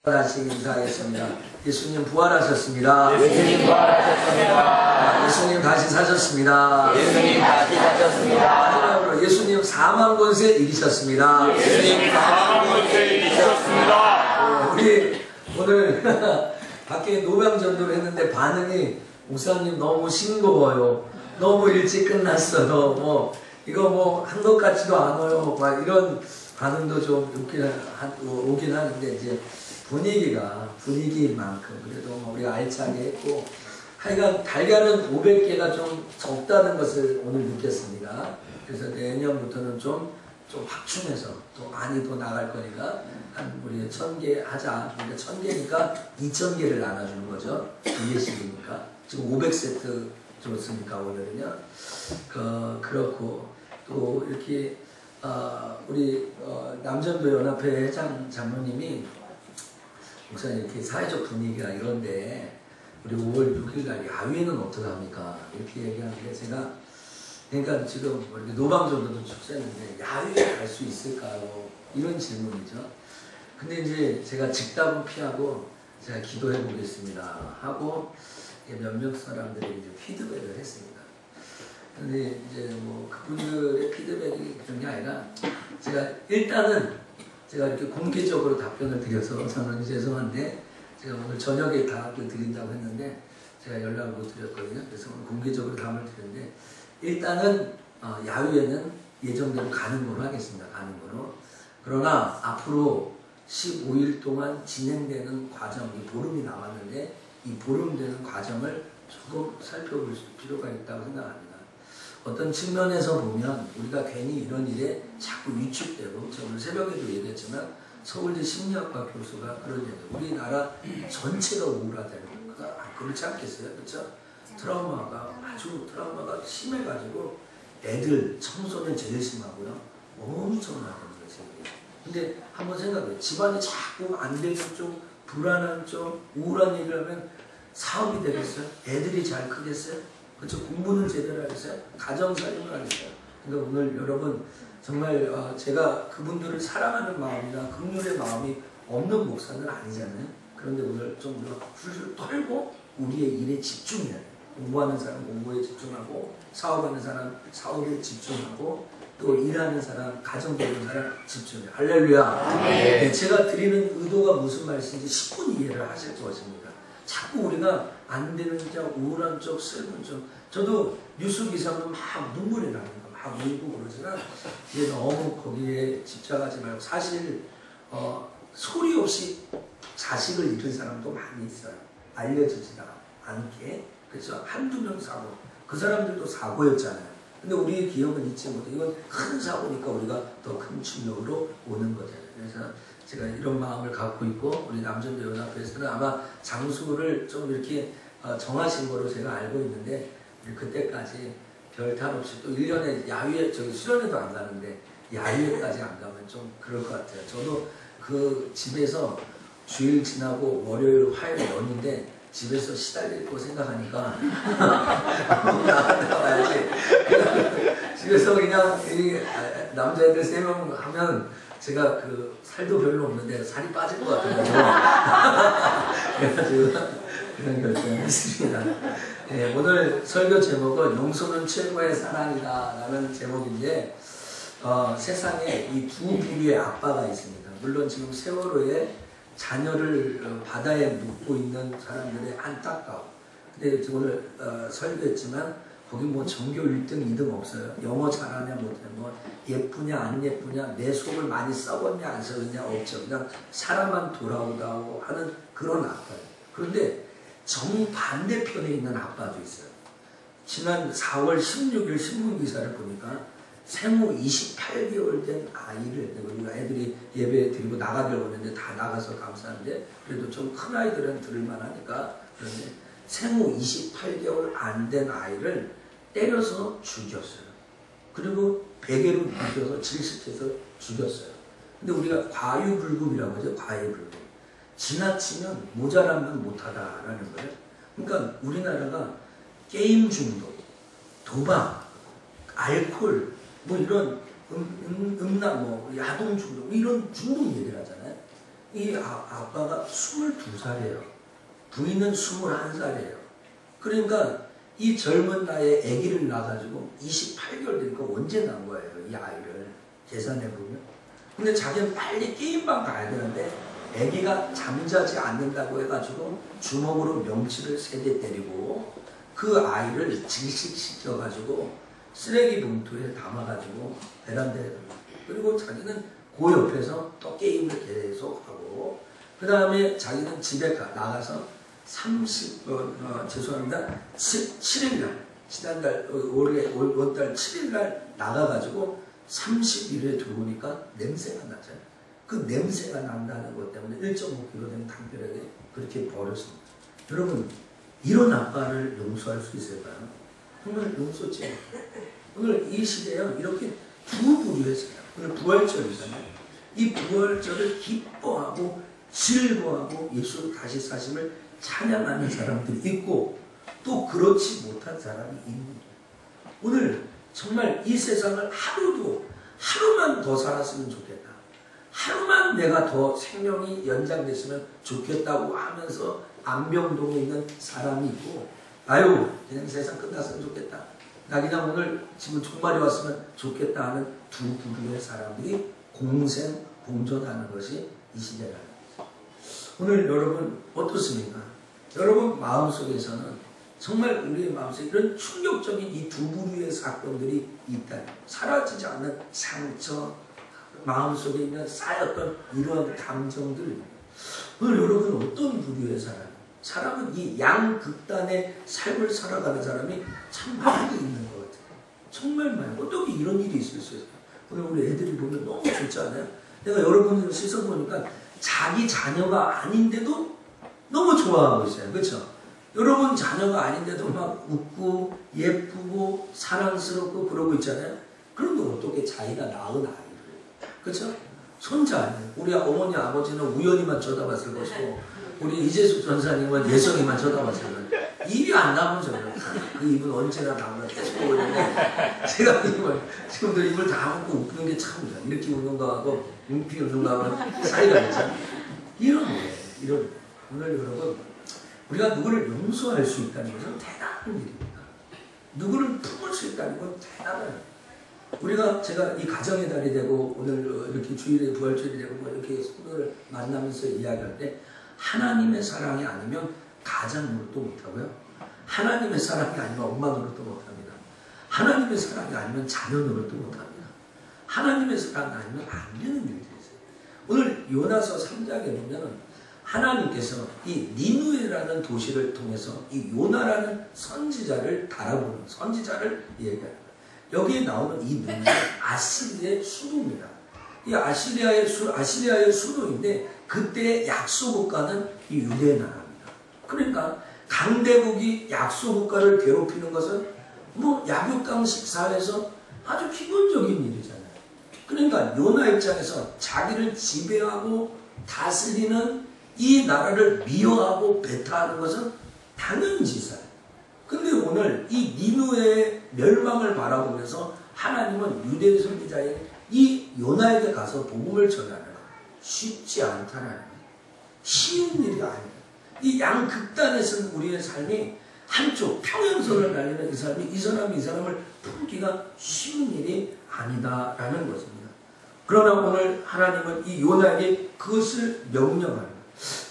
다시 인사하겠습니다. 예수님 부활하셨습니다. 예수님 부활하셨습니다. 예수님 다시 사셨습니다. 예수님 다시 사셨습니다. 마지막으로 예수님 4만 권세 이기셨습니다. 예수님 4만 권세 이기셨습니다. 우리 오늘 밖에 노병전도를 했는데 반응이 목사님 너무 싱거워요. 너무 일찍 끝났어요. 이거 한 것 같지도 않아요. 막 이런 반응도 좀 오긴 하는데 이제 분위기인 만큼 그래도 우리가 알차게 했고 하여간 달걀은 500개가 좀 적다는 것을 오늘 느꼈습니다. 그래서 내년부터는 좀 확충해서 또 많이 더 나갈 거니까 우리 1000개 하자. 그러니까 1000개니까 2000개를 나눠주는 거죠. 2개씩이니까 지금 500세트 줬으니까 오늘은요. 그렇고 또 이렇게 우리 남전도 연합회 회장 장로님이 목사님 이렇게 사회적 분위기가 이런데 우리 5월 6일 날 야외는 어떡합니까? 이렇게 얘기하는데 제가 그러니까 지금 이렇게 노방전도도 축제인데 야외에 갈 수 있을까요? 이런 질문이죠. 근데 이제 제가 즉답은 피하고 제가 기도해 보겠습니다 하고 몇몇 사람들이 이제 피드백을 했습니다. 근데 이제 그분들의 피드백이 그런 게 아니라 제가 이렇게 공개적으로 답변을 드려서 저는 죄송한데 제가 오늘 저녁에 답을 드린다고 했는데 제가 연락을 못 드렸거든요. 그래서 오늘 공개적으로 답을 드렸는데 일단은 야외에는 예정대로 가는 걸로 하겠습니다. 가는 걸로. 그러나 앞으로 15일 동안 진행되는 과정이 보름이 남았는데 이 보름 되는 과정을 조금 살펴볼 필요가 있다고 생각합니다. 어떤 측면에서 보면 우리가 괜히 이런 일에 자꾸 위축되고 오늘 새벽에도 얘기했지만 서울대 심리학과 교수가 그런 얘기예요. 우리나라 전체가 우울하다는 거가 그렇지 않겠어요? 그렇죠? 트라우마가 심해가지고 애들, 청소년 제일 심하고요. 엄청나다는 거죠. 근데 한번 생각해요. 집안이 자꾸 안 되는 쪽, 불안한 쪽, 우울한 얘기를 하면 사업이 되겠어요? 애들이 잘 크겠어요? 그렇죠? 공부는 제대로 하겠어요? 가정살림을 하겠어요? 그러니까 오늘 여러분 정말 제가 그분들을 사랑하는 마음이나 긍휼의 마음이 없는 목사는 아니잖아요. 그런데 오늘 좀 훌훌 떨고 우리의 일에 집중해야 돼요. 공부하는 사람 공부에 집중하고 사업하는 사람 사업에 집중하고 또 일하는 사람 가정 되는 사람 집중해요. 할렐루야. 네, 제가 드리는 의도가 무슨 말씀인지 10분 이해를 하실 것입니다. 자꾸 우리가 안 되는 쪽, 우울한 쪽, 슬픈 쪽. 저도 뉴스 기사는 막 눈물이 나는 거, 막 울고 그러지만 이제 너무 거기에 집착하지 말고 사실 소리 없이 자식을 잃은 사람도 많이 있어요. 알려지지가 않게. 그렇죠? 한두 명 사고. 그 사람들도 사고였잖아요. 근데 우리의 기억은 잊지 못해. 이건 큰 사고니까 우리가 더 큰 충격으로 오는 거잖아요. 그래서 제가 이런 마음을 갖고 있고 우리 남전도 연합회에서는 아마 장소를 좀 이렇게 정하신 거로 제가 알고 있는데 그때까지 별 탈 없이 또 1년에 야외 수련회도 안 가는데 야외까지 안 가면 좀 그럴 것 같아요. 저도 그 집에서 주일 지나고 월요일 화요일 연인데 집에서 시달릴 거 생각하니까 나와야지. 집에서 그냥 남자애들 3명 하면 제가 살도 별로 없는데 살이 빠질 것 같아가지고 그래가지고 그런 결정을 했습니다. 네, 오늘 설교 제목은 용서는 최고의 사랑이다 라는 제목인데 세상에 이 두 부류의 아빠가 있습니다. 물론 지금 세월호에 자녀를 바다에 묻고 있는 사람들의 안타까움. 근데 오늘 설교했지만 거기 전교 1등, 2등 없어요. 영어 잘하냐 못하냐, 예쁘냐 안 예쁘냐, 내 속을 많이 썩었냐 안 썩었냐 없죠. 그냥 사람만 돌아오다고 하는 그런 아빠예요. 그런데 정반대편에 있는 아빠도 있어요. 지난 4월 16일 신문기사를 보니까 생후 28개월 된 아이를 우리가 애들이 예배 드리고 나가려고 하는데 다 나가서 감사한데 그래도 좀 큰 아이들은 들을만 하니까 그런데 생후 28개월 안 된 아이를 때려서 죽였어요. 그리고 베개로 묶여서 질식해서 죽였어요. 근데 우리가 과유불급이라고 하죠. 과유불급. 지나치면 모자라면 못하다라는 거예요. 그러니까 우리나라가 게임 중독, 도박, 알코올, 이런 음란, 야동 중독, 이런 중독 얘기를 하잖아요. 이 아빠가 22살이에요. 부인은 21살이에요. 그러니까 이 젊은 나이에 아기를 낳아가지고 28개월 되니까 언제 낳은 거예요, 이 아이를. 계산해보면. 근데 자기는 빨리 게임방 가야 되는데 아기가 잠자지 않는다고 해가지고 주먹으로 명치를 3대 때리고 그 아이를 질식시켜가지고 쓰레기 봉투에 담아가지고 베란다에 그리고 자기는 그 옆에서 또 게임을 계속하고 그 다음에 자기는 집에 나가서 7일날 지난달 올달 7일날 나가가지고 30일에 들어오니까 냄새가 나잖아요. 그 냄새가 난다는 것 때문에 1.5kg 된 담벼락에 그렇게 버렸습니다. 여러분 이런 아빠를 용서할 수 있을까요? 오늘 용서지. 오늘 이 시대에 이렇게 두 부류에서요. 오늘 부활절이잖아요. 이 부활절을 기뻐하고 즐거워하고 예수 다시 사심을 찬양하는 사람들이 있고 또 그렇지 못한 사람이 있는 거예요. 오늘 정말 이 세상을 하루만 더 살았으면 좋겠다. 하루만 내가 더 생명이 연장됐으면 좋겠다고 하면서 안병동에 있는 사람이 있고 아유 그냥 세상 끝났으면 좋겠다. 나 그냥 오늘 지금 종말이 왔으면 좋겠다 하는 두 부류의 사람들이 공생공존하는 것이 이 시대라는 거죠. 오늘 여러분 어떻습니까? 여러분 마음속에서는 정말 우리의 마음속에 이런 충격적인 이 두 부류의 사건들이 있다. 사라지지 않는 상처, 마음속에 있는 쌓였던 이러한 감정들. 오늘 여러분 어떤 부류의 사람은 이 양극단의 삶을 살아가는 사람이 참 많이 있는 것 같아요. 정말 많이. 어떻게 이런 일이 있을 수 있을까? 오늘 우리 애들이 보면 너무 좋지 않아요? 내가 여러분들 시선 보니까 자기 자녀가 아닌데도 너무 좋아하고 있어요. 그렇죠? 여러분 자녀가 아닌데도 막 웃고 예쁘고 사랑스럽고 그러고 있잖아요. 그런데 어떻게 자기가 낳은 아이를, 그렇죠? 손자 아니에요. 우리 어머니 아버지는 우연히만 쳐다봤을 것이고 우리 이재숙 전사님은 예성이만 쳐다봤을 거예요. 입이 안 나오면 저는 그 입은 언제나 나오면 계속 보고 있는데 제가 지금들 입을 다 먹고 웃는 게 참 이렇게 웃는 거하고 눈피 웃는 거하고 사이가 있잖아요. 이런 거예요. 이런 오늘 여러분 우리가 누구를 용서할 수 있다는 것은 대단한 일입니다. 누구를 품을 수 있다는 건 대단한 우리가 제가 이 가정의 달이 되고 오늘 이렇게 주일에 부활절이 되고 뭐 이렇게 성도를 만나면서 이야기할 때 하나님의 사랑이 아니면 가장 노릇도 못하고요. 하나님의 사랑이 아니면 엄마 노릇도 못합니다. 하나님의 사랑이 아니면 자녀 노릇도 못합니다. 하나님의 사랑이 아니면 안 되는 일들이 있어요. 오늘 요나서 3장에 보면 하나님께서 이 니누에라는 도시를 통해서 이 요나라는 선지자를 달아보는 선지자를 얘기합니다. 여기에 나오는 이 문제는 아시리아의 수도입니다. 이 아시리아의 수도인데 그때 약소국가는 이 유대 나라입니다. 그러니까 강대국이 약소국가를 괴롭히는 것은 뭐 약육강식 사회에서 아주 기본적인 일이잖아요. 그러니까 요나 입장에서 자기를 지배하고 다스리는 이 나라를 미워하고 배타하는 것은 당연지사예요. 근데 오늘 이 니누의 멸망을 바라보면서 하나님은 유대 선지자인 이 요나에게 가서 복음을 전하는 것 쉽지 않다는 거예요. 쉬운 일이 아니에요. 이 양극단에서는 우리의 삶이 한쪽 평행선을 달리는 이 사람을 품기가 쉬운 일이 아니다라는 것입니다. 그러나 오늘 하나님은 이 요나에게 그것을 명령하는 거예요.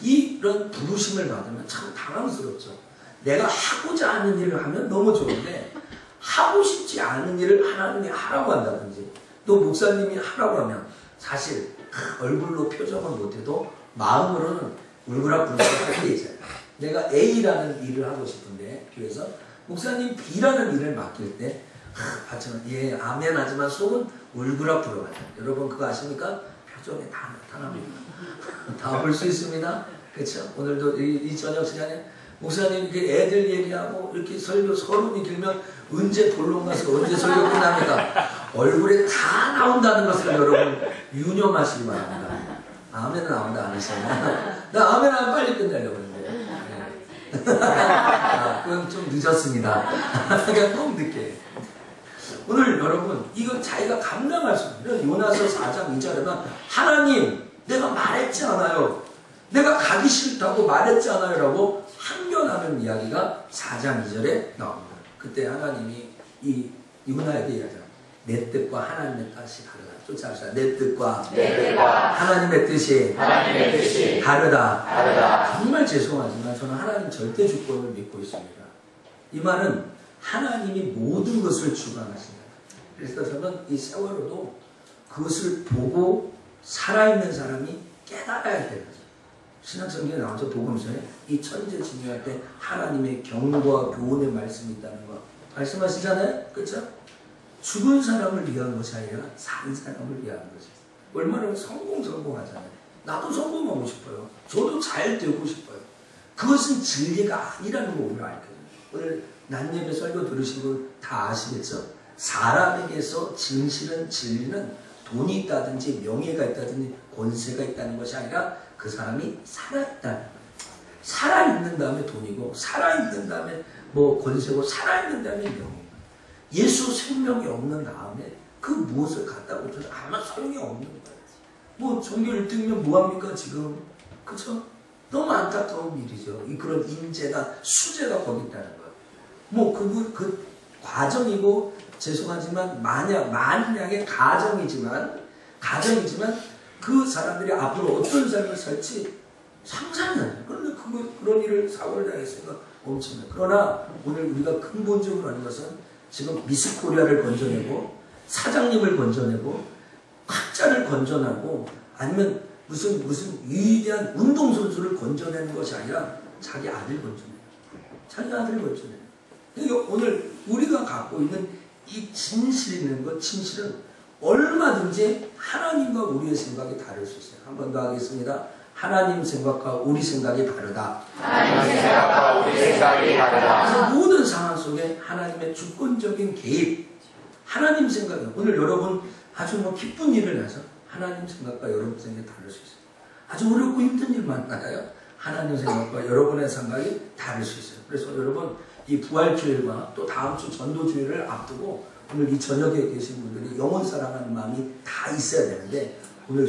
이런 부르심을 받으면 참 당황스럽죠. 내가 하고자 하는 일을 하면 너무 좋은데 하고 싶지 않은 일을 하나님이 하라고 한다든지 또 목사님이 하라고 하면 사실 얼굴로 표정은 못해도 마음으로는 울그락불그락 할 때 있잖아요. 내가 A라는 일을 하고 싶은데 교회에서 목사님 B라는 일을 맡길 때 예 아멘 하지만 속은 울그락불그락 하죠. 여러분 그거 아십니까? 표정에 다 나타납니다. 다 볼 수 있습니다. 그렇죠? 오늘도 이 저녁 시간에 목사님 이렇게 애들 얘기하고 이렇게 설교 서론이 길면 언제 본론 가서 언제 설교 끝납니까? 얼굴에 다 나온다는 것을 여러분 유념하시기 바랍니다. 아멘은 아무도 안 하시네. 나 아멘 하면 빨리 끝내려고 했는데. 네. 그건 좀 늦었습니다. 그냥 너무 늦게. 오늘 여러분 이거 자기가 감당할 수 없는 요나서 4장 2절에만 하나님 내가 말했지 않아요. 내가 가기 싫다고 말했잖아요 라고 항변하는 이야기가 4장 2절에 나옵니다. 그때 하나님이 이 유나에게 이야기합니다. 내 뜻과 하나님의 뜻이 다르다. 쫓아합시다. 내 뜻과 하나님의 뜻이 다르다. 정말 죄송하지만 저는 하나님 절대 주권을 믿고 있습니다. 이 말은 하나님이 모든 것을 주관하신다. 그래서 저는 이 세월호도 그것을 보고 살아있는 사람이 깨달아야 되는 거죠. 신약성경에 나오죠. 복음서에 이 천재지명할 때 하나님의 경고와 교훈의 말씀이 있다는 거 말씀하시잖아요. 그렇죠? 죽은 사람을 위한 것이 아니라 산 사람을 위한 것이죠. 얼마나 성공하잖아요. 나도 성공하고 싶어요. 저도 잘 되고 싶어요. 그것은 진리가 아니라는 거 오늘 알거든요. 오늘 낮예배 설교 들으신 분 다 아시겠죠? 사람에게서 진실은 진리는 돈이 있다든지 명예가 있다든지 권세가 있다는 것이 아니라 그 사람이 살아있다는 거예요. 살아있는 다음에 돈이고 살아있는 다음에 뭐 권세고 살아있는 다음에 명예고 예수 생명이 없는 다음에 그 무엇을 갖다 붙여도 아무 소용이 없는 거예요. 뭐 종교 1등이면 뭐합니까 지금? 그쵸? 너무 안타까운 일이죠. 그런 인재나 수재가 거기 있다는 거예요. 뭐 그 과정이고 죄송하지만 만약의 가정이지만 그 사람들이 앞으로 어떤 삶을 살지 상상이 안 돼요. 그런데 그런 일을 사고를 당했으니까 엄청나요. 그러나 오늘 우리가 근본적으로 하는 것은 지금 미스코리아를 건져내고 사장님을 건져내고 학자를 건져내고 아니면 무슨 위대한 운동선수를 건져내는 것이 아니라 자기 아들 건져내요. 자기 아들 건져내요. 그러니까 오늘 우리가 갖고 있는 이 진실이라는 것, 진실은 얼마든지 하나님과 우리의 생각이 다를 수 있어요. 한 번 더 하겠습니다. 하나님 생각과 우리 생각이 다르다. 하나님 생각과 우리 생각이 다르다. 모든 상황 속에 하나님의 주권적인 개입, 하나님 생각이 오늘 여러분 아주 뭐 기쁜 일을 해서 하나님 생각과 여러분 생각이 다를 수 있어요. 아주 어렵고 힘든 일 많아요. 하나님 생각과 여러분의 생각이 다를 수 있어요. 그래서 여러분 이 부활주일과 또 다음 주 전도주일을 앞두고 오늘 이 저녁에 계신 분들이 영혼 사랑하는 마음이 다 있어야 되는데 오늘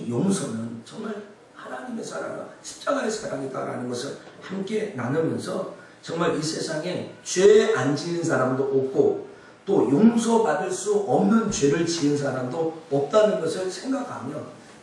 용서는 정말 하나님의 사랑과 십자가의 사랑이다라는 것을 함께 나누면서 정말 이 세상에 죄 안 지은 사람도 없고 또 용서받을 수 없는 죄를 지은 사람도 없다는 것을 생각하며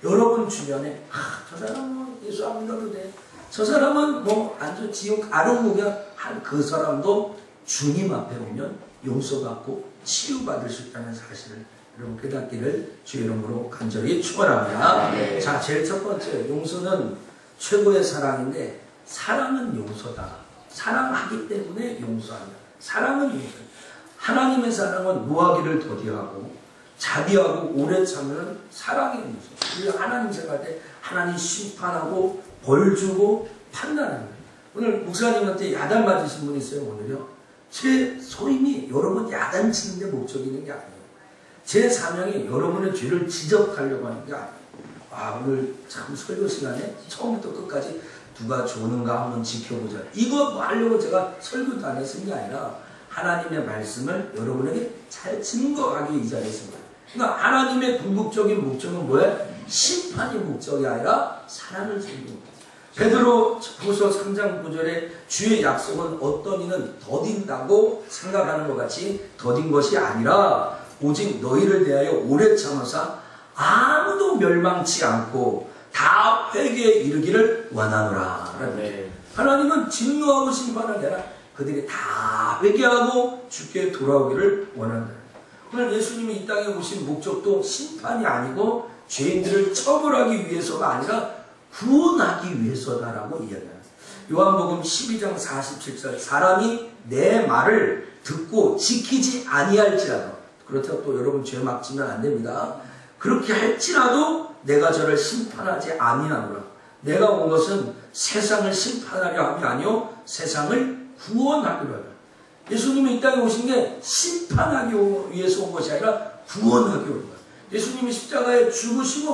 여러분 주변에 저 사람은 예수 안 믿어도 돼. 저 사람은 뭐 안주 지옥 아롱무경 한 그 사람도 주님 앞에 오면 용서받고 치유받을 수 있다는 사실을 여러분 깨닫기를 주의 이름으로 간절히 축원합니다. 네. 자, 제일 첫 번째 용서는 최고의 사랑인데 사랑은 용서다. 사랑하기 때문에 용서한다. 사랑은 용서. 하나님의 사랑은 노하기를 더디하고 자비하고 오래 참으면 사랑의 용서. 우리가 하나님 생각할 때 하나님 심판하고 벌 주고 판단하는 거예요. 오늘 목사님한테 야단 맞으신 분 있어요. 오늘요. 제 소임이 여러분 야단 치는 데 목적이 있는 게 아니에요. 제 사명이 여러분의 죄를 지적하려고 하는 게 아니에요. 오늘 참 설교 시간에 처음부터 끝까지 누가 좋은가 한번 지켜보자. 이거 뭐 하려고 제가 설교도 안 했은 게 아니라 하나님의 말씀을 여러분에게 잘 증거하기 이 자리에 있습니다. 그러니까 하나님의 궁극적인 목적은 뭐예요? 심판이 목적이 아니라 사랑을 주는 거예요. 베드로후서 3장 9절에 주의 약속은 어떤 이는 더딘다고 생각하는 것 같이 더딘 것이 아니라 오직 너희를 대하여 오래 참으사 아무도 멸망치 않고 다 회개에 이르기를 원하노라. 네. 하나님은 진노하고 심판을 내라. 그들이 다 회개하고 주께 돌아오기를 원한다. 오늘 예수님이 이 땅에 오신 목적도 심판이 아니고 죄인들을 처벌하기 위해서가 아니라 구원하기 위해서다라고 이야기합니다. 요한복음 12장 47절 사람이 내 말을 듣고 지키지 아니할지라도 그렇다고 또 여러분 죄 막 지면 안 됩니다. 그렇게 할지라도 내가 저를 심판하지 아니하노라. 내가 온 것은 세상을 심판하려 함이 아니요 세상을 구원하기로 하라. 예수님이 이 땅에 오신 게 심판하기 위해서 온 것이 아니라 구원하기 위해서 온 거야. 예수님이 십자가에 죽으신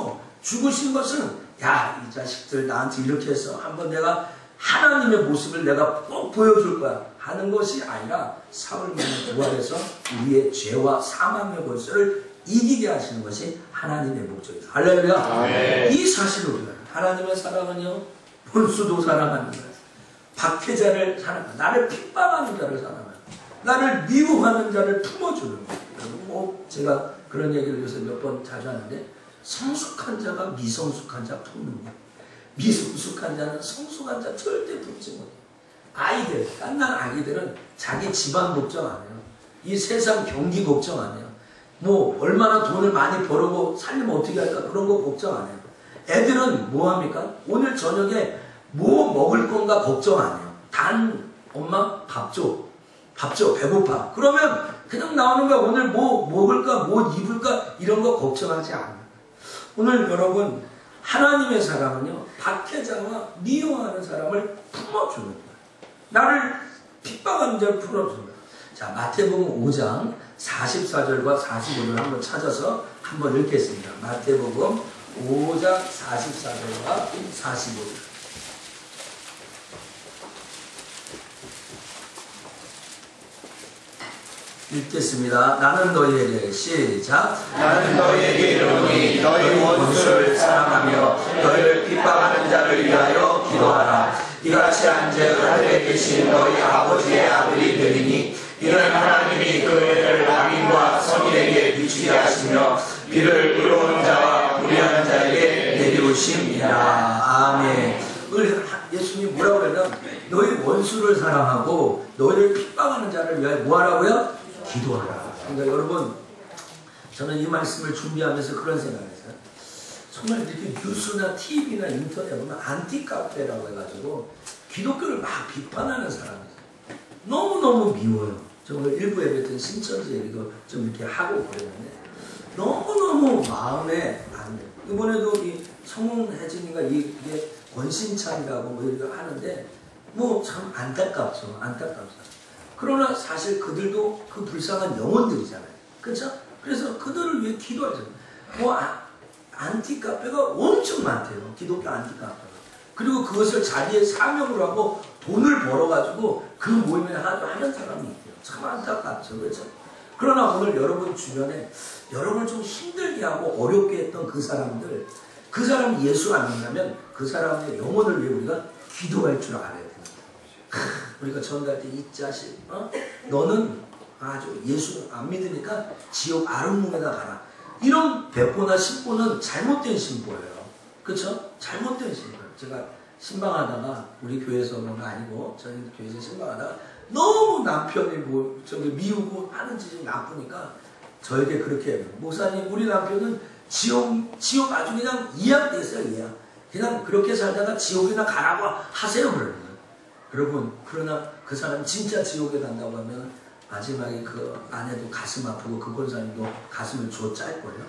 것은 이 자식들 나한테 이렇게 해서 한번 내가 하나님의 모습을 내가 꼭 보여줄 거야 하는 것이 아니라 사흘만에 부활해서 우리의 죄와 사망의 권세를 이기게 하시는 것이 하나님의 목적이다. 할렐루야. 네. 이 사실을 우리가 하나님의 사랑은요 본수도 사랑하는 거야. 박해자를 사랑하는, 나를 핍박하는 자를 사랑하는, 나를 미워하는 자를 품어주는 거야. 꼭 제가 그런 얘기를 요새 몇 번 자주 하는데, 성숙한 자가 미성숙한 자 품는 거야. 미성숙한 자는 성숙한 자 절대 품지 못해. 아이들, 깐난 아기들은 자기 집안 걱정 안 해요. 이 세상 경기 걱정 안 해요. 뭐 얼마나 돈을 많이 벌고 살려면 어떻게 할까 그런 거 걱정 안 해요. 애들은 뭐 합니까? 오늘 저녁에 뭐 먹을 건가 걱정 안 해요. 단 엄마 밥 줘. 밥 줘. 배고파. 그러면 그냥 나오는 거야. 오늘 뭐 먹을까 뭐 입을까 이런 거 걱정하지 않아요. 오늘 여러분 하나님의 사랑은요, 박해자와 미워하는 사람을 품어주는 거예요. 나를 핍박하는 자를 풀어주는 거예요. 자, 마태복음 5장 44절과 45절을 한번 찾아서 한번 읽겠습니다. 마태복음 5장 44절과 45절. 읽겠습니다. 나는 너희에게 시작. 나는 너희에게 이르노니 너희 원수를 사랑하며 너희를 핍박하는 자를 위하여 기도하라. 이같이 한즉 하늘에 계신 너희 아버지의 아들이 되리니 이는 하나님이 그 해를 악인과 선인에게 비추게 하시며 비를 의로운 자와 불의하는 자에게 내리우심이라. 아멘. 예수님이 뭐라고 그러냐면 너희 원수를 사랑하고 너희를 핍박하는 자를 위하여 뭐하라고요? 기도하라. 그러니까 여러분, 저는 이 말씀을 준비하면서 그런 생각을 했어요. 정말 이렇게 뉴스나 TV나 인터넷 보면 안티카페라고 해가지고 기독교를 막 비판하는 사람이 있어요. 너무너무 미워요. 정말 일부 예배 때 신천지 얘기도 좀 이렇게 하고 그랬는데 너무너무 마음에 안 돼요. 이번에도 이 성훈혜진이가 이게 권신찬이라고 뭐 이렇게 하는데 뭐 참 안타깝죠. 안타깝죠. 그러나 사실 그들도 그 불쌍한 영혼들이잖아요. 그렇죠? 그래서 그들을 위해 기도하죠. 뭐 안티카페가 엄청 많대요. 기독교 안티카페가. 그리고 그것을 자기의 사명으로 하고 돈을 벌어가지고 그 모임에 하는 사람이 있대요. 참 안타깝죠. 그렇죠? 그러나 오늘 여러분 주변에 여러분을 좀 힘들게 하고 어렵게 했던 그 사람들, 그 사람이 예수 안 믿냐면 그 사람의 영혼을 위해 우리가 기도할 줄 알아야 됩니다. 우리가 전도할 때 이 자식, 너는 아주 예수 안 믿으니까 지옥 아름문에다 가라. 이런 배포나 신보는 잘못된 신보예요. 그렇죠? 잘못된 신보예요. 제가 신방하다가 우리 교회에서는 아니고 저희 교회에서 신방하다가 너무 남편이 미우고 하는 짓이 나쁘니까 저에게 그렇게 해요. 목사님, 우리 남편은 지옥 아주 그냥 이약됐어요. 이약. 그냥 그렇게 살다가 지옥이나 가라고 하세요. 그러는 거예요. 여러분, 그러나 그 사람 진짜 지옥에 간다고 하면 마지막에 그 아내도 가슴 아프고 그 권사님도 가슴을 좁짤 거예요.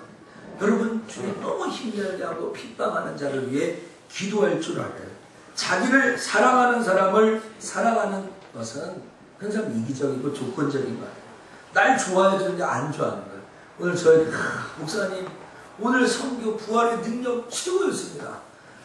여러분 중에 너무 힘들게 하고 핍박하는 자를 위해 기도할 줄 알아요. 자기를 사랑하는 사람을 사랑하는 것은 항상 이기적이고 조건적인 거예요. 날 좋아해 주는데 안 좋아하는 거예요. 오늘 저희 목사님 오늘 성교 부활의 능력 최고였습니다.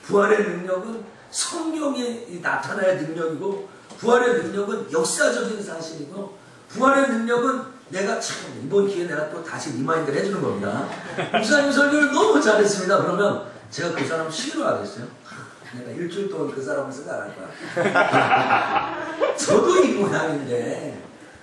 부활의 능력은 성경에 나타나야 능력이고 부활의 능력은 역사적인 사실이고 부활의 능력은 내가 참 이번 기회에 내가 또 다시 리마인드를 해주는 겁니다. 목사님 설교를 너무 잘했습니다. 그러면 제가 그 사람 싫어하겠어요? 내가 일주일 동안 그 사람을 생각할 거야. 저도 이 모양인데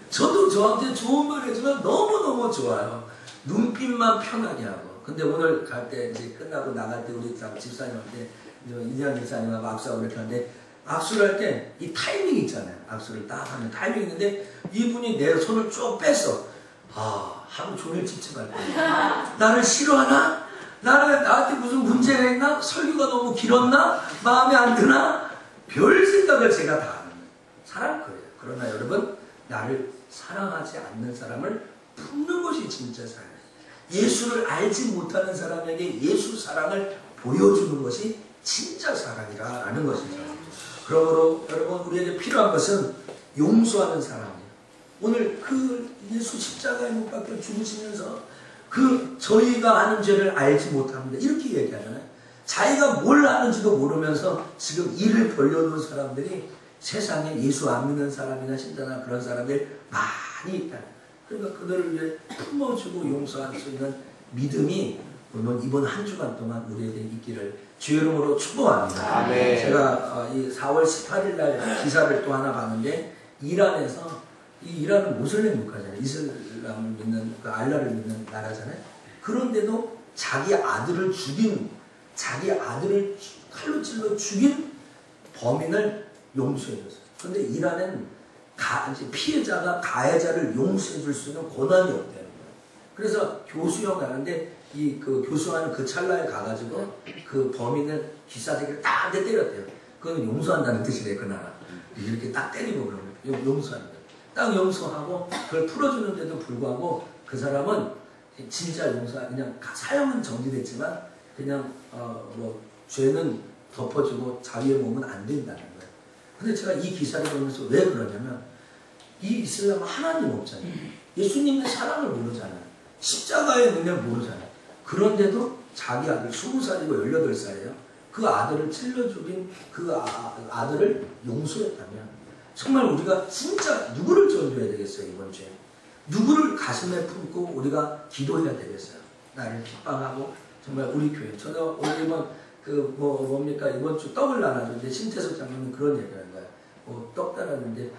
저도 저한테 좋은 말 해주면 너무너무 좋아요. 눈빛만 편하게 하고. 근데 오늘 갈 때 이제 끝나고 나갈 때 우리 집사님한테 인양 집사님하고 악수하고 이렇게 하는데 악수를 할 때 이 타이밍 있잖아요. 악수를 딱 하면 타이밍 있는데 이분이 내 손을 쭉 뺐어. 하루 종일 찝찝할 거야. 나를 싫어하나? 나한테 무슨 문제가 있나? 설교가 너무 길었나? 마음에 안 드나? 별 생각을 제가 다 하는 거예요. 사랑할 거예요. 그러나 여러분, 나를 사랑하지 않는 사람을 품는 것이 진짜 사랑이에요. 예수를 알지 못하는 사람에게 예수 사랑을 보여주는 것이 진짜 사랑이라는 것이죠. 그러므로 여러분, 우리에게 필요한 것은 용서하는 사랑이에요. 오늘 그 예수 십자가에 못 박혀 죽으시면서 저희가 하는 죄를 알지 못합니다. 이렇게 얘기하잖아요. 자기가 뭘 하는지도 모르면서 지금 일을 벌려놓은 사람들이 세상에 예수 안 믿는 사람이나 신자나 그런 사람들이 많이 있다. 그러니까 그들을 위해 품어주고 용서할 수 있는 믿음이 이번 한 주간 동안 우리에게 있기를 주의 이름으로 축복합니다. 아멘. 제가 이 4월 18일 날 기사를 또 하나 봤는데 이란에서 이 이란은 모슬렘 국가잖아요. 이슬람을 믿는 그 알라를 믿는 나라잖아요. 그런데도 자기 아들을 칼로 찔러 죽인 범인을 용서해줬어요. 그런데 이란은 피해자가 가해자를 용서해줄 수 있는 권한이 없다는 거예요. 그래서 교수형 가는데 그 교수하는 그 찰나에 가가지고 그 범인을 기사대기를 딱 때렸대요. 그건 용서한다는 뜻이래, 그 나라. 이렇게 딱 때리고 그러면 용서하는 거예요. 딱 용서하고 그걸 풀어주는데도 불구하고 그 사람은 진짜 그냥 사형은 정지됐지만 그냥 죄는 덮어주고 자기의 몸은 안 된다는 거예요. 근데 제가 이 기사를 보면서 왜 그러냐면 이 이슬람은 하나님 없잖아요. 예수님의 사랑을 모르잖아요. 십자가의 능력을 모르잖아요. 그런데도 자기 아들 20살이고 18살이에요. 그 아들을 찔러 죽인 그 아들을 용서했다면 정말 우리가 진짜 누구를 전도해야 되겠어요, 이번 주에? 누구를 가슴에 품고 우리가 기도해야 되겠어요? 나를 핍박하고 정말 우리 교회. 저는 오늘 이번 이번 주 떡을 나눠줬는데 신태석 장로님 그런 얘기를 하는 거예요. 떡 나눴는데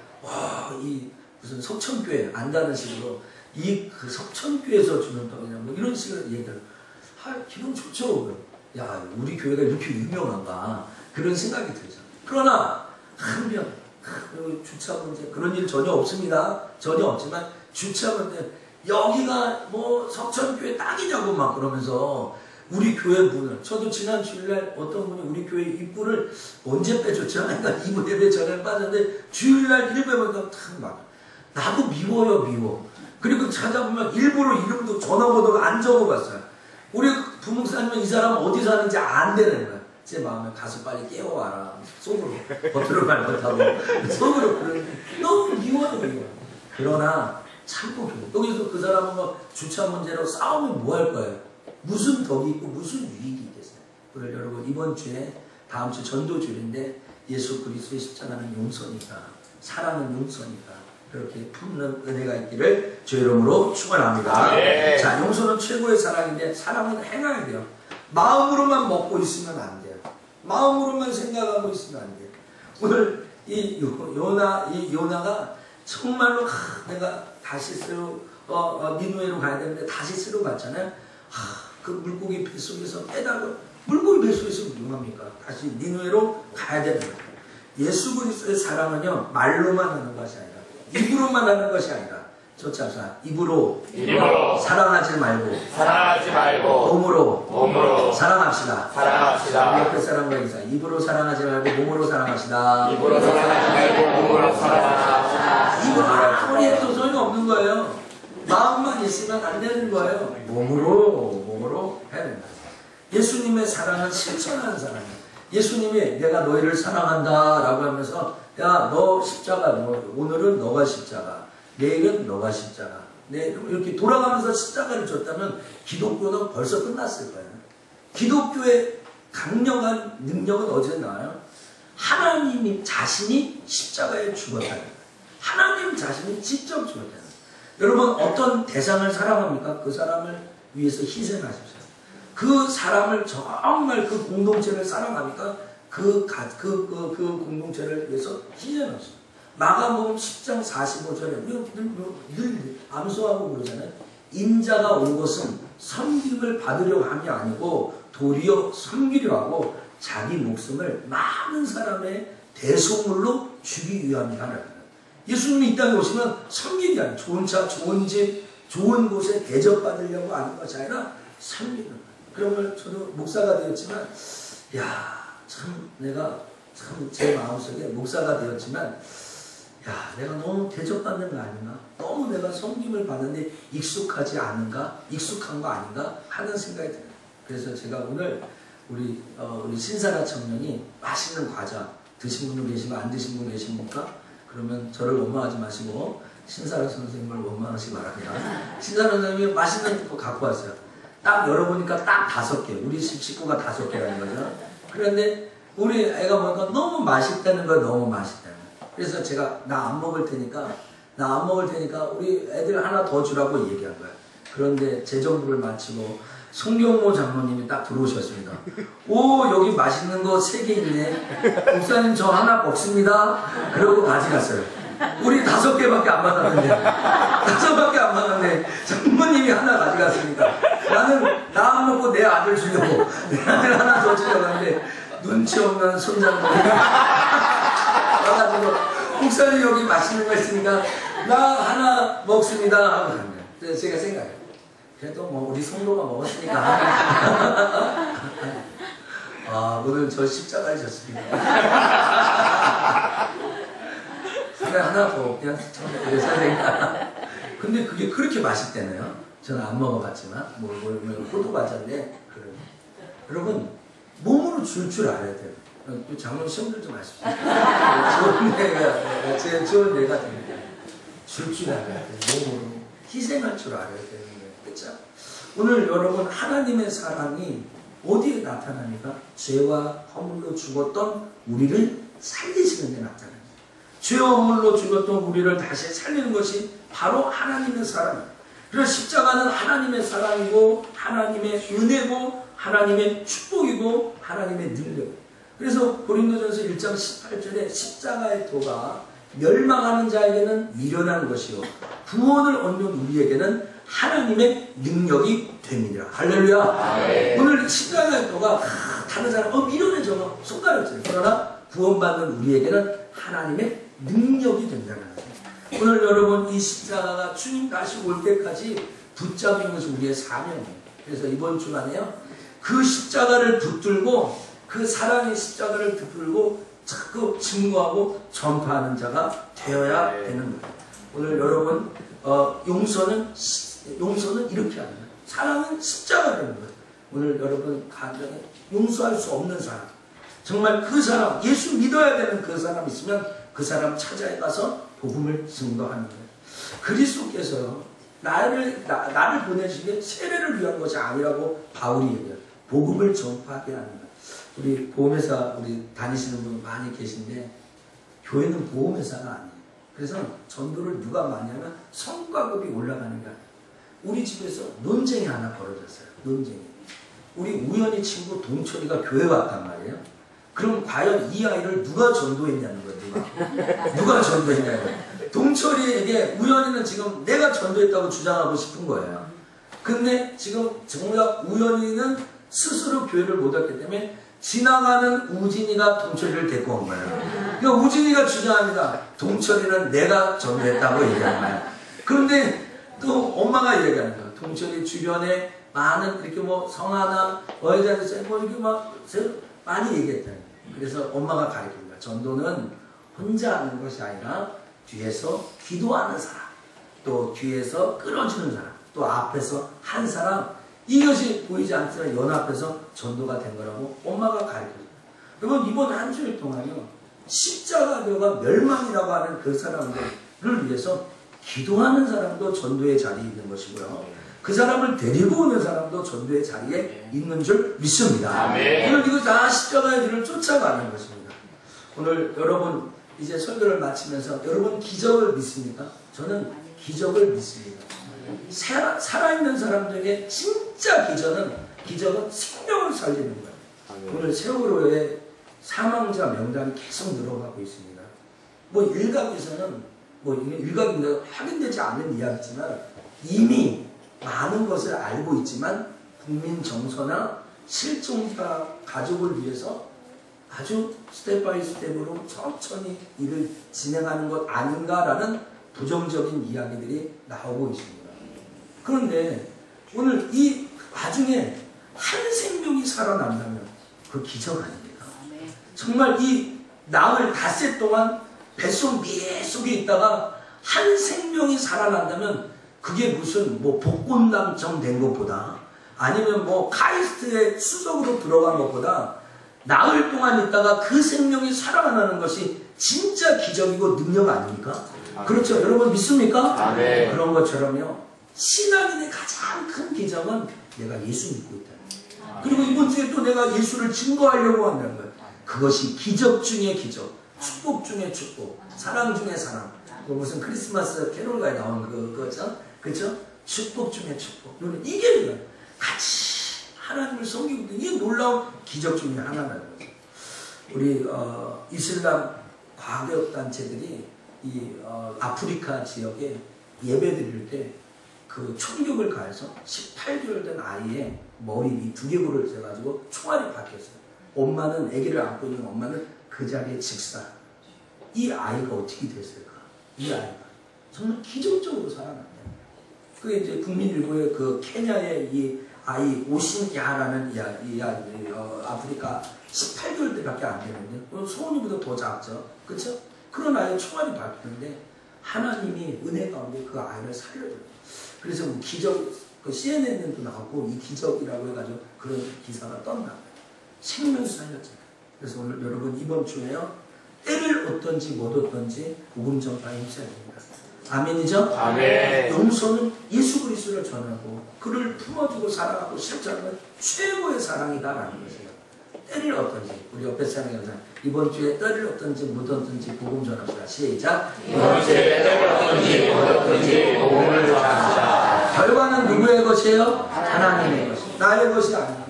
이 무슨 석천교회 안다는 식으로 그 석천교회에서 주는 떡이냐 이런 식으로 얘기를 기분 좋죠. 야, 우리 교회가 이렇게 유명한가 그런 생각이 들죠. 그러나 한편 주차 문제 그런 일 전혀 없습니다. 전혀 없지만 주차 문제 여기가 석천교회 땅이냐고 막 그러면서 우리 교회 문을 저도 지난 주일날 어떤 분이 우리 교회 입구를 언제 빼줬죠? 그러니까 2부 예배 전에 빠졌는데 주일날 1배 보니까 막 나도 미워. 그리고 찾아보면 일부러 이름도 전화번호가 안 적어봤어요. 우리 부목사님은 이 사람 어디 사는지 안 되는 거야. 제 마음에 가서 빨리 깨워와라. 속으로 겉으로 말 못하고 속으로 그러는데 너무 미워요. 그러나 참고 여기서 그 사람은 주차 문제로 싸우면 뭐 할 거예요? 무슨 덕이 있고 무슨 유익이 있겠어요? 그걸 여러분 이번 주에 다음 주 전도주일인데 예수 그리스도의 십자가는 용서니까 사랑은 용서니까 그렇게 품는 은혜가 있기를 주의 이름으로 축원합니다. 네. 자, 용서는 최고의 사랑인데 사랑은 행해야 돼요. 마음으로만 먹고 있으면 안 돼요. 마음으로만 생각하고 있으면 안 돼요. 오늘 이 요나가 정말로 내가 다시스로 니누에로 가야 되는데 다시스로 갔잖아요. 그 물고기 뱃속에서 빼다가 물고기 뱃속에서 위험합니까? 다시 니누에로 가야 되는 거예요. 예수 그리스도의 사랑은요 말로만 하는 것이 아니라 입으로만 하는 것이 아니라 저차사 입으로 사랑하지 말고 몸으로 사랑합시다. 옆에 사람과 인사. 입으로 사랑하지 말고 몸으로 사랑합시다. 입으로 아무리 해도 소용이 없는 거예요. 마음만 있으면 안 되는 거예요. 몸으로 해야 된다. 예수님의 사랑은 실천하는 사랑이에요. 예수님이 내가 너희를 사랑한다 라고 하면서 야, 너 십자가, 오늘은 너가 십자가, 내일은 너가 십자가. 이렇게 돌아가면서 십자가를 줬다면 기독교는 벌써 끝났을 거예요. 기독교의 강력한 능력은 어디서 나와요? 하나님 자신이 십자가에 죽었다는 거예요. 하나님 자신이 직접 죽었다는 거예요. 여러분 어떤 대상을 사랑합니까? 그 사람을 위해서 희생하십시오. 그 사람을 정말 그 공동체를 사랑하니까 그 공동체를 위해서 희생하십시오. 마가복음 10장 45절에 늘 암송하고 그러잖아요. 인자가 온 것은 섬김을 받으려 함이 아니고 도리어 섬기려 하고 자기 목숨을 많은 사람의 대속물로 주기 위함이다. 예수님이 이 땅에 오시면 섬기기 아니에요. 좋은 차, 좋은 집, 좋은 곳에 대접받으려고 하는 것이 아니라 섬기는 거예요. 그러면 저도 목사가 되었지만 내가 제 마음속에 목사가 되었지만 내가 너무 대접받는 거 아닌가? 너무 내가 섬김을 받는데 익숙한 거 아닌가? 하는 생각이 들어요. 그래서 제가 오늘 우리 신사라 청년이 맛있는 과자 드신 분도 계시고 안 드신 분 계십니까? 그러면 저를 원망하지 마시고 신사라 선생님을 원망하시기 바랍니다. 신사라 선생님이 맛있는 거 갖고 왔어요. 딱 열어보니까 딱 5개. 우리 식구가 5개라는 거죠. 그런데 우리 애가 보니까 너무 맛있다는 거예요. 너무 맛있다는 거예요. 그래서 제가 나 안 먹을 테니까 우리 애들 하나 더 주라고 얘기한 거예요. 그런데 재정부를 마치고 송경모 장로님이 딱 들어오셨습니다. 오, 여기 맛있는 거 3개 있네. 목사님 저 하나 먹습니다. 그러고 가져갔어요. 우리 5개밖에 안 받았는데, 5개밖에 안 받았는데 장모님이 하나 가져갔습니다. 나는 나 안 먹고 내 아들 주려고, 내 아들 하나 더 주려고 하는데 눈치 없는 손장모님이 와가지고 목사님 여기 맛있는 거 있으니까 나 하나 먹습니다 하고 갔네요. 그래서 제가 생각해요. 그래도 뭐 우리 성도가 먹었으니까 아, 오늘 저 십자가를 졌습니다. 그래 하나 더 그냥 그래서 내가 근데 그게 그렇게 맛있대네요. 저는 안 먹어봤지만 뭐 호두 과자인데 여러분 몸으로 줄 알아야 돼요. 장로 시험들 좀 하십시오. 좋은 예가 제일 좋은 예가 됩니다. 줄 알아야 돼요. 몸으로 희생할 줄 알아야 되는 거예요. 그렇죠? 오늘 여러분 하나님의 사랑이 어디에 나타나니까 죄와 허물로 죽었던 우리를 살리시는 데 나타납니다. 죄와 허물로 죽었던 우리를 다시 살리는 것이 바로 하나님의 사랑입니다. 그래서 십자가는 하나님의 사랑이고 하나님의 은혜고 하나님의 축복이고 하나님의 능력. 그래서 고린도전서 1장 18절에 십자가의 도가 멸망하는 자에게는 미련한 것이요 구원을 얻는 우리에게는 하나님의 능력이 됩니다. 할렐루야. 네. 오늘 십자가의 도가 다른 사람 미련해 저거 손가락질. 그러나 구원받는 우리에게는 하나님의 능력이 된다는 거예요. 오늘 여러분 이 십자가가 주님 다시 올 때까지 붙잡는 것이 우리의 사명이에요. 그래서 이번 주간에요 그 십자가를 붙들고 그 사랑의 십자가를 붙들고 자꾸 증거하고 전파하는 자가 되어야 되는 거예요. 오늘 여러분 용서는 이렇게 하는 거예요. 사랑은 십자가 되는 거예요. 오늘 여러분 가정에 용서할 수 없는 사람, 정말 그 사람 예수 믿어야 되는 그 사람 있으면 그 사람 찾아에 가서 복음을 증거하는 거예요. 그리스도께서 나를 보내시기에 세례를 위한 것이 아니라고 바울이 얘기해요. 복음을 전파하게 하는 거예요. 우리 보험회사 우리 다니시는 분 많이 계신데 교회는 보험회사가 아니에요. 그래서 전도를 누가 많이 하면 성과급이 올라가는 게 아니에요. 우리 집에서 논쟁이 하나 벌어졌어요. 논쟁이. 우리 우연히 친구 동철이가 교회 왔단 말이에요. 그럼 과연 이 아이를 누가 전도했냐는 거예요. 누가 전도했냐는 거예요. 동철이에게 우연히는 지금 내가 전도했다고 주장하고 싶은 거예요. 근데 지금 정작 우연히는 스스로 교회를 못 왔기 때문에 지나가는 우진이가 동철이를 데리고 온 거예요. 그러니까 우진이가 주장합니다. 동철이는 내가 전도했다고 얘기하는 거예요. 그런데 또 엄마가 얘기하는 거예요. 동철이 주변에 많은 이렇게 뭐 성하나 어여자들 뭐 이렇게 막 많이 얘기했다. 그래서 엄마가 가르칩니다. 전도는 혼자 하는 것이 아니라 뒤에서 기도하는 사람, 또 뒤에서 끌어주는 사람, 또 앞에서 한 사람, 이것이 보이지 않지만 연합해서 전도가 된 거라고 엄마가 가르쳐줘요. 여러분 이번 한 주일 동안요 십자가교가 멸망이라고 하는 그 사람들을 위해서 기도하는 사람도 전도의 자리에 있는 것이고요. 그 사람을 데리고 오는 사람도 전도의 자리에 있는 줄 믿습니다. 오늘 이거 다 십자가의 길을 쫓아가는 것입니다. 오늘 여러분 이제 설교를 마치면서 여러분 기적을 믿습니까? 저는 기적을 믿습니다. 살아있는 사람들에게 진짜 기적은 생명을 살리는 거예요. 오늘 세월호에 사망자 명단이 계속 늘어가고 있습니다. 뭐 일각에서는 뭐 일각인데 확인되지 않는 이야기지만 이미 많은 것을 알고 있지만 국민 정서나 실종자 가족을 위해서 아주 스텝 바이 스텝으로 천천히 일을 진행하는 것 아닌가라는 부정적인 이야기들이 나오고 있습니다. 그런데 오늘 이 와중에 한 생명이 살아난다면 그 기적 아닙니까? 정말 이 나흘 닷새 동안 뱃속 미에 속에 있다가 한 생명이 살아난다면 그게 무슨 뭐 복권 당첨된 것보다 아니면 뭐 카이스트의 수석으로 들어간 것보다 나흘 동안 있다가 그 생명이 살아나는 것이 진짜 기적이고 능력 아닙니까? 그렇죠. 여러분 믿습니까? 그런 것처럼요. 신앙인의 가장 큰 기적은 내가 예수 믿고 있다. 그리고 이번 주에 또 내가 예수를 증거하려고 한다는 거예요. 그것이 기적 중의 기적, 축복 중의 축복, 사랑 중의 사랑. 무슨 크리스마스 캐롤가에 나오는 그거죠? 그렇죠? 축복 중의 축복. 이게 뭐야? 같이 하나님을 섬기고 있는 이 놀라운 기적 중에 하나라는 거죠. 우리 이슬람 과학단체들이 이 아프리카 지역에 예배 드릴 때 그 총격을 가해서 18개월 된 아이의 머리 위 두개골을 재가지고 총알이 박혔어요. 엄마는 아기를 안고 있는 엄마는 그 자리에 직사. 이 아이가 어떻게 됐을까? 이 아이가 정말 기적적으로 살아났네요. 그게 이제 국민일보의 그 케냐의 이 아이 오신야라는 이 아프리카 18개월 때밖에 안 되는데 소은이보다 더 작죠. 그렇죠? 그런 아이의 총알이 박혔는데 하나님이 은혜 가운데 그 아이를 살려줘요. 그래서 뭐 기적, 그 CNN에도 나오고 이 기적이라고 해가지고 그런 기사가 떴나. 생명을 살렸잖아요. 그래서 오늘 여러분 이번 주에요. 때를 어떤지 못 어떤지 복음 전파에 힘써야 됩니다. 아멘이죠? 아멘. 용서는 예수 그리스도를 전하고 그를 품어주고 사랑하고 실천하는 최고의 사랑이다라는 것이에요. 때를 어떤지 우리 옆에 사람이 이번 주에 때를 어떤지 못 어떤지 복음 전합시다. 시작. 이번 주에 때를 어떤지 못 어떤지 복음을 전합시다. 결과는 누구의 것이에요? 하나님의 것이. 나의 것이 아니에요.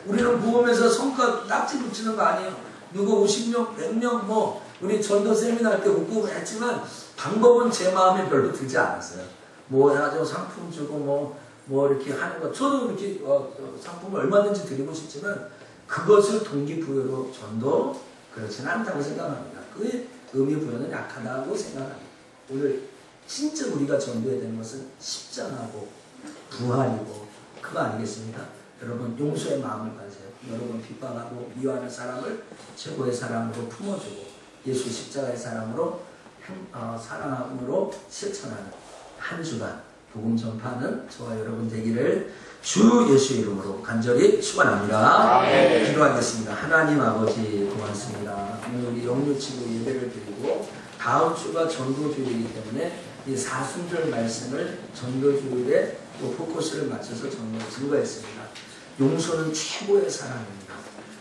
우리는 복음에서 성과 딱지 붙이는 거 아니에요. 누구 50명, 100명 뭐 우리 전도 세미나 할 때 웃고 했지만 방법은 제 마음에 별로 들지 않았어요. 뭐 해가지고 상품 주고 뭐 이렇게 하는 거 저도 이렇게 상품을 얼마든지 드리고 싶지만 그것을 동기부여로 전도 그렇지는 않다고 생각합니다. 그의 의미부여는 약하다고 생각합니다. 오늘 진짜 우리가 전도해야 되는 것은 십자가고 부활이고 그거 아니겠습니까? 여러분 용서의 마음을 가지세요. 여러분 핍박하고 미워하는 사람을 최고의 사랑으로 품어주고 예수 십자가의 사랑으로 사랑함으로 실천하는 한 주간 복음 전파는 저와 여러분 되기를 주 예수 이름으로 간절히 축원합니다. 기도하겠습니다. 하나님 아버지 고맙습니다. 오늘 우리 영유치고 예배를 드리고 다음 주가 전도주일이기 때문에 이 사순절 말씀을 전도주일에 또 포커스를 맞춰서 정말 증거했습니다. 용서는 최고의 사랑입니다.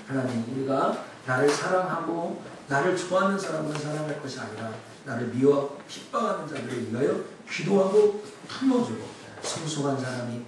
하나님 우리가 나를 사랑하고 나를 좋아하는 사람만 사랑할 것이 아니라 나를 미워 핍박하는 자들을 위하여 기도하고 품어주고 성숙한 사람이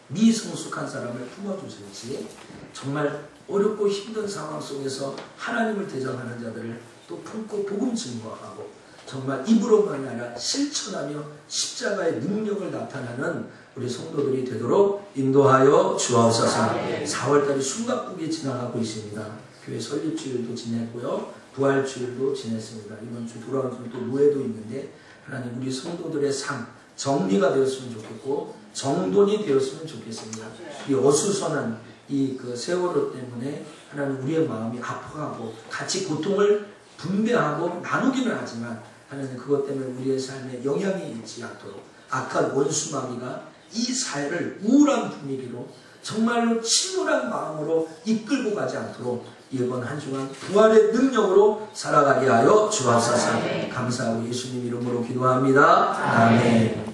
미성숙한 사람을 품어주실지 정말 어렵고 힘든 상황 속에서 하나님을 대적하는 자들을 또 품고 복음 증거하고 정말 입으로만이 아니라 실천하며 십자가의 능력을 나타내는 우리 성도들이 되도록 인도하여 주옵소서. 4월달이 숨가쁘게 지나가고 있습니다. 교회 설립주일도 지냈고요. 부활주일도 지냈습니다. 이번 주 돌아온 주 또 노예도 있는데 하나님 우리 성도들의 삶 정리가 되었으면 좋겠고 정돈이 되었으면 좋겠습니다. 이 어수선한 이 그 세월호 때문에 하나님 우리의 마음이 아파하고 같이 고통을 분배하고 나누기는 하지만 하나님 그것 때문에 우리의 삶에 영향이 있지 않도록 악한 원수마귀가 이 사회를 우울한 분위기로 정말로 침울한 마음으로 이끌고 가지 않도록 이번 한 주간 부활의 능력으로 살아가게 하여 주옵소서. 감사하고 예수님 이름으로 기도합니다. 아멘.